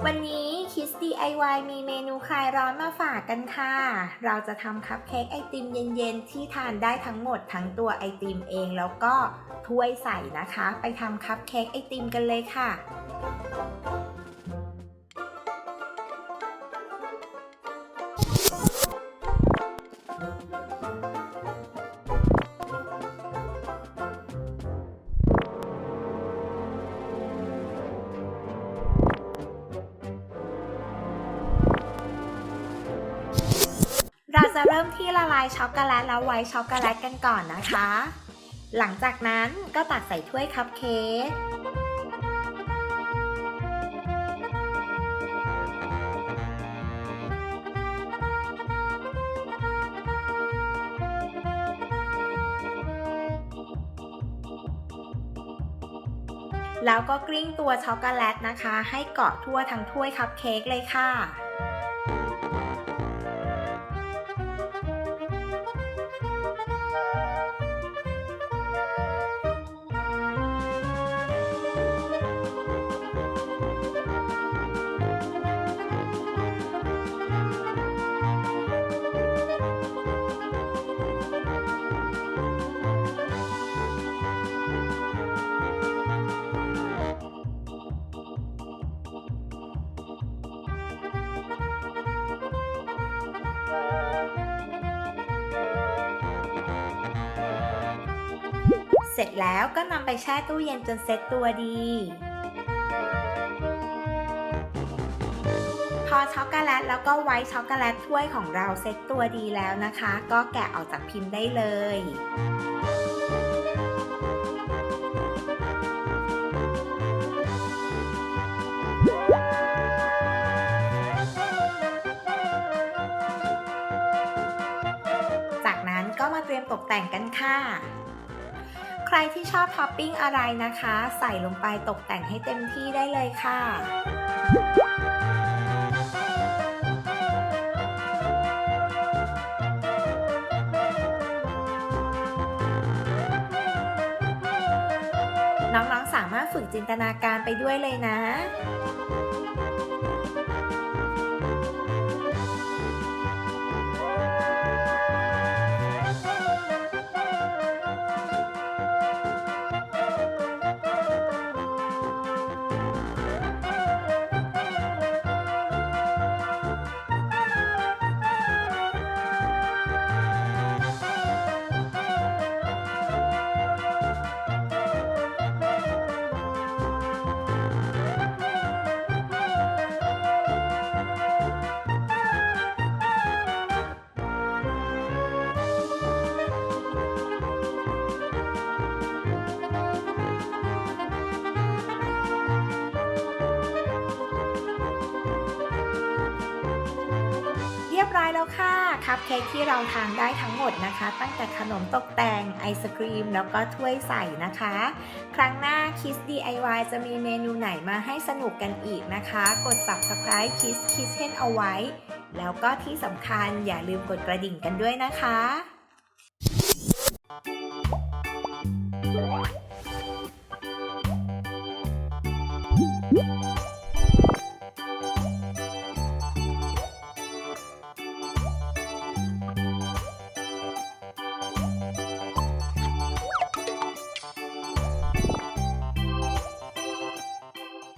วันนี้คิส DIY มีเมนูคลายร้อนมาฝากกันค่ะ เราจะทำคัพเค้กไอติมเย็นๆที่ทานได้ทั้งหมดทั้งตัวไอติมเองแล้วก็ถ้วยใส่นะคะ ไปทำคัพเค้กไอติมกันเลยค่ะ เราจะเริ่มที่ละลายช็อกโกแลตแล้วไวท์ช็อกโกแลตกันก่อนนะคะ หลังจากนั้นก็ตักใส่ถ้วยคัพเค้กแล้วก็กลิ้งตัวช็อกโกแลตนะคะให้เกาะทั่วทั้งถ้วยคัพเค้กเลยค่ะเสร็จแล้วก็นำไปแช่ตู้เย็นจนเซ็ตตัวดี พอช็อกโกแลตแล้วก็ไวท์ช็อกโกแลตถ้วยของเราเซ็ตตัวดีแล้วนะคะ ก็แกะออกจากพิมพ์ได้เลย จากนั้นก็มาเตรียมตกแต่งกันค่ะ ใครที่ชอบท็อปปิ้งอะไรนะคะ ใส่ลงไปตกแต่งให้เต็มที่ได้เลยค่ะ น้องๆสามารถฝึกจินตนาการไปด้วยเลยนะ เรียบร้อยแล้วค่ะคัพเค้กที่เราทานได้ทั้งหมดนะคะตั้งแต่ขนมตกแต่งไอศกรีมแล้วก็ถ้วยใส่นะคะครั้งหน้า Kiss DIY จะมีเมนูไหนมาให้สนุกกันอีกนะคะกด Subscribe Kiss Kitchen เอาไว้แล้วก็ที่สำคัญอย่าลืมกดกระดิ่งกันด้วยนะคะ